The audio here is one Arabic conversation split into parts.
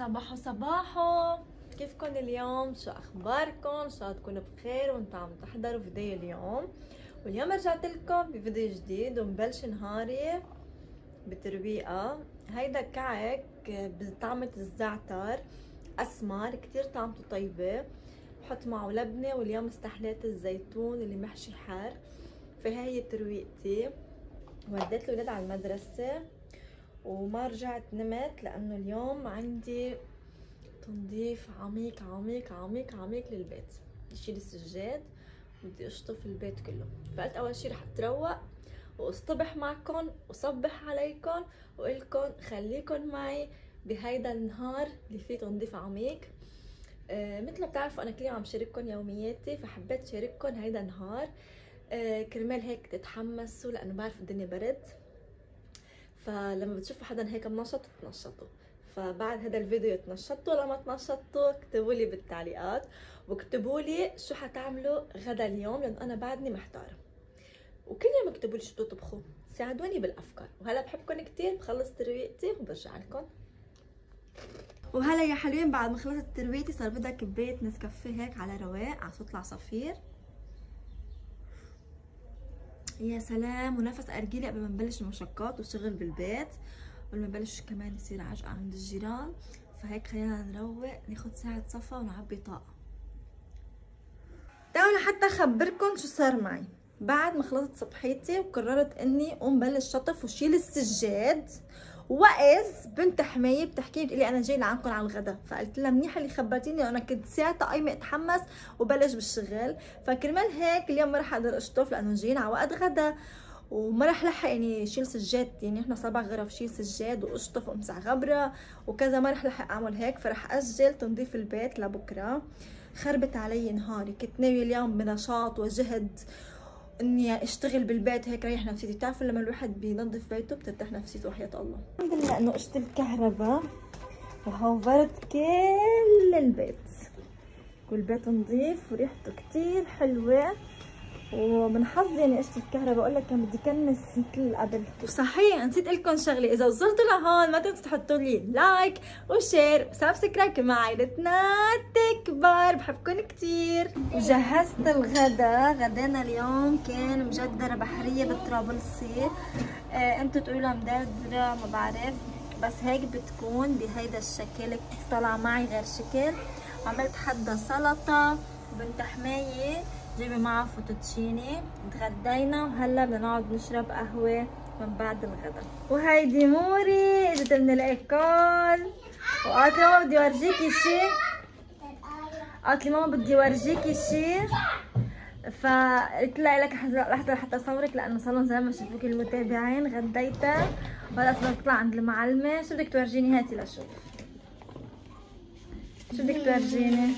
صباحو صباحو، كيفكن اليوم؟ شو اخباركم؟ ان شاء الله تكونوا بخير وانتم عم تحضروا فيديو اليوم. واليوم رجعت لكم بفيديو جديد ومبلش نهاري بترويقه. هيدا كعك بطعمة الزعتر اسمر، كتير طعمته طيبه، بحط معه لبنه، واليوم استحليت الزيتون اللي محشي حار. فهي هي ترويقتي. وديت الاولاد على المدرسه وما رجعت نمت لانه اليوم عندي تنظيف عميق عميق عميق عميق للبيت. بدي اشيل السجاد، بدي اشطف البيت كله. فقلت اول شي رح اتروق واصطبح معكم وصبح عليكم وقلكم خليكم معي بهيدا النهار اللي فيه تنظيف عميق. مثل ما بتعرفوا انا كل يوم عم شارككم يومياتي، فحبيت شارككم هيدا النهار كرمال هيك تتحمسوا، لانه بعرف الدنيا برد، فلما بتشوفوا حدا هيك منشط تنشطوا. فبعد هذا الفيديو تنشطوا ولا ما تنشطوا؟ اكتبوا لي بالتعليقات، واكتبوا لي شو حتعملوا غدا اليوم، لانه انا بعدني محتاره. وكل يوم اكتبوا لي شو بدكم تطبخوا، ساعدوني بالافكار. وهلا بحبكم كثير، بخلص ترويقتي وبرجع لكم. وهلا يا حلوين، بعد ما خلصت ترويقتي صار بدها كبايه نسكافيه هيك على رواق على صوت العصافير. يا سلام، ونفس ارجيلي قبل ما نبلش المشقات والشغل بالبيت، قبل ما نبلش كمان يصير عجقه عند الجيران. فهيك خلينا نروق، ناخد ساعه صفا ونعبي طاقه. تعالوا لحتى اخبركم شو صار معي بعد ما خلصت صبحيتي وقررت اني اقوم بلش شطف وشيل السجاد. واذ بنت حمايه بتحكي لي، بتقلي انا جاي لعندكم على الغدا. فقلت لها منيحه اللي خبرتيني، وانا كنت ساعتها قايمه اتحمس وبلش بالشغل. فكرمال هيك اليوم ما رح اقدر اشطف لانه جايين على وقت غدا، وما رح لحق يعني شيل سجاد. يعني احنا 7 غرف، شيل سجاد واشطف وامسح غبره وكذا، ما رح لحق اعمل هيك. فرح اجل تنظيف البيت لبكره. خربت علي نهاري، كنت ناويه اليوم بنشاط وجهد اني اشتغل بالبيت هيك ريح نفسيتي. بتعرفوا لما الواحد بينظف بيته بترتاح نفسيته وحياة الله. الحمد لله انه قشت الكهرباء وهوفرت كل البيت، والبيت نظيف وريحته كتير حلوه. ومن حظي اني قشت الكهرباء، بقول لك كان بدي كنس مثل قبل. وصحيح نسيت لكم شغله، اذا وصلتوا لهون ما تنسوا تحطوا لي لايك وشير وسبسكرايب كمان عائلتنا تكبر. بحبكم كتير. وجهزت الغدا. غدانا اليوم كان مجدره بحريه بالطرابلسي. انتوا تقولوا لها مدردره ما بعرف، بس هيك بتكون بهيدا الشكل. طلع معي غير شكل. عملت حدا سلطه، بنت حمايه جيبي معها فوتوتشيني. تغدينا وهلا بدنا نقعد نشرب قهوه من بعد الغدا. وهيدي موري اجت من الايكول وقالت لي ماما بدي اورجيكي شي. قالت لي ماما بدي اورجيكي شي. فقلت لها لك لحظه لحتى اصورك، لانه صار لهم زمان ما شافوكي المتابعين. غديتها وهلا بدنا نطلع عند المعلمه. شو بدك تورجيني؟ هاتي لشوف شو بدك تورجيني.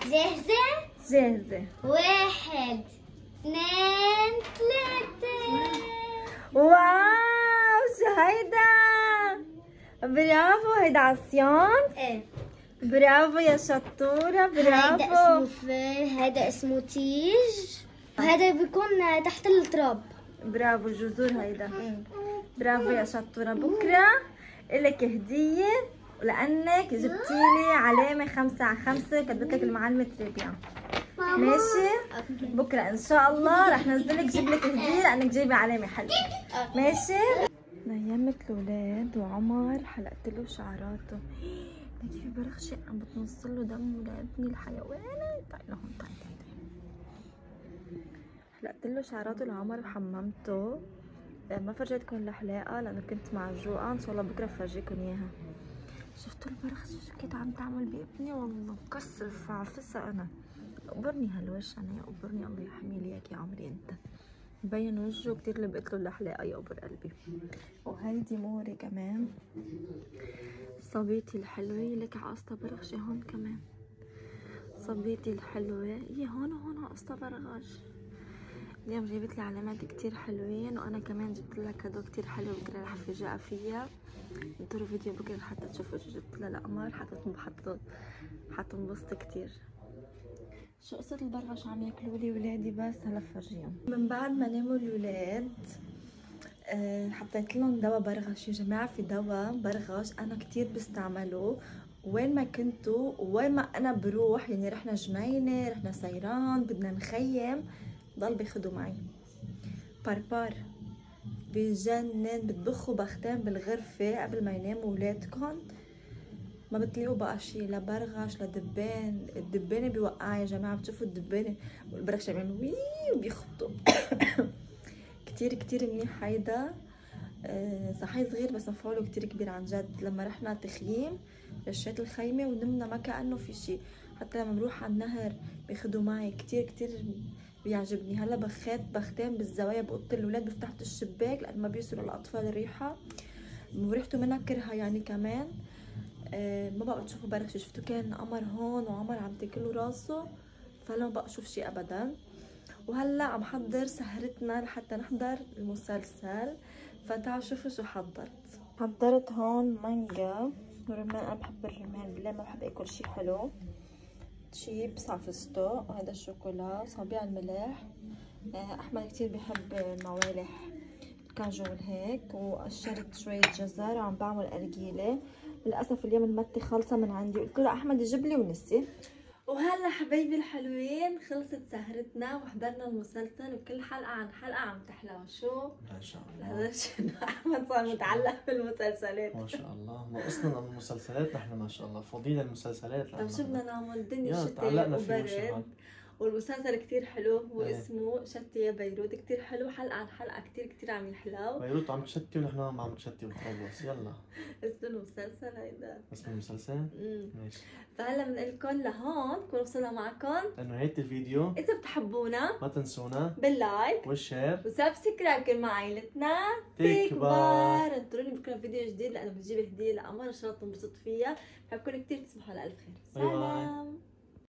جاهزة؟ جاهزة. 1 2 3. واو شو هيدا؟ برافو، هيدا عصيان؟ ايه برافو يا شطورة، هيدا برافو. اسمه فيل، هيدا اسمه تيج، وهذا بيكون تحت التراب. برافو الجذور هيدا. برافو يا شطورة. بكرة إلك هدية، ولأنك جبتيلي علامة 5/5 كتبت لك المعلمة ربيع. ماشي؟ بكرة إن شاء الله رح نزلك جيب لك هدية لأنك جايبة علامة حلوة. ماشي؟ نيمت الولاد وعمر حلقت له شعراته. لكن في برخشة عم بتنصل له دم لابني الحيوان. تعي لهون، تعي تعي تعي. حلقت له شعراته لعمر وحممته. ما فرجيتكم الحلاقة لأنه كنت معجوقة. إن شاء الله بكرة بفرجيكم إياها. شفتوا البرخشة شو كانت عم تعمل بابني؟ والله مكسر فعفسة. أنا قبرني هالوش، أنا يا قبرني. الله يحمي لي إياك يا عمري أنت. مبين وجهه كتير. لبقت له الحلاقة يا قبر قلبي. وهيدي موري كمان صبيتي الحلوة. لك عقصتها برغشة هون كمان. صبيتي الحلوة هي هون وهون عقصتها برغش. اليوم جايبت لي علامات كتير حلوين، وانا كمان جبت لها كادو كتير حلو. بكره رح افاجئها فيها. انطروا فيديو بكره حتى تشوفوا شو جبت لها القمر. حتنبسط كتير. شو قصة البرغش عم ياكلوا لي ولادي؟ بس هلا فرجيهم. من بعد ما ناموا الولاد حطيت لهم دواء برغش يا جماعه. في دواء برغش انا كتير بستعمله وين ما كنتوا وين ما انا بروح، يعني رحنا جنينه، رحنا سيران، بدنا نخيم، ضل بياخدوا معي. باربار بجنن، بتبخوا بختين بالغرفه قبل ما يناموا اولادكم، ما بتلاقوا بقى شي، لا برغش لا دبان. الدبانه بيوقع يا جماعه، بتشوفوا الدبانه والبرغش بيعملوا وي وبيخبطوا. كتير كتير منيح هيدا. صحيح صغير بس مفعوله كتير كبير عن جد. لما رحنا تخييم رشيت الخيمه ونمنا ما كانه في شي. حتى لما بروح على النهر بياخدوا معي، كتير كتير بيعجبني. هلا بخيت بختين بالزوايا باوضه الاولاد، بفتحت الشباك لان ما بيوصلوا الاطفال الريحه وريحته منها كرهه يعني كمان. ما بقى تشوفوا برغش، شفتوا كان قمر هون وعمر عم تاكلوا راسه، فلا ما بقى اشوف شي ابدا. وهلا عم حضر سهرتنا لحتى نحضر المسلسل، فتعالوا شوفوا شو حضرت هون مانجا ورمان. انا بحب الرمان بالله، ما بحب اكل شي حلو. تشيبس على فستق، وهذا الشوكولا، صابع الملح. احمد كتير بحب موالح كاجول هيك، وقشرت شوية جزر وعم بعمل أرجيلة. للأسف اليوم المتة خالصة من عندي، قلت له أحمد يجيب لي ونسي. وهلا حبايبي الحلوين خلصت سهرتنا وحضرنا المسلسل، وكل حلقة عن حلقة عم تحلى. شو ما شاء الله، هذا أحمد صار متعلق بالمسلسلات. ما شاء الله. ما اصلا المسلسلات نحن ما شاء الله فضينا المسلسلات. طب شو بدنا نعمل؟ الدنيا يا شتاء تعلقنا فيه ما شاء وبرد، الله. والمسلسل كتير حلو، هو ايه. اسمه شتي يا بيروت، كتير حلو، حلقة عن حلقة كتير كتير عم يحلو. بيروت عم تشتي ونحن ما عم نشتي وخلص. يلا اسم المسلسل هيدا. اسم المسلسل ماشي. فهلا بنقلكن لهون نكون وصلنا معكم لنهاية الفيديو. اذا بتحبونا ما تنسونا باللايك والشير وسبسكرايب كل مع عائلتنا تكبر. انطروني بكره فيديو جديد لانه بجيب هديه لقمر ان شاء الله تنبسط فيها. بحبكم كتير، تصبحوا على الف خير. باي باي. سلام.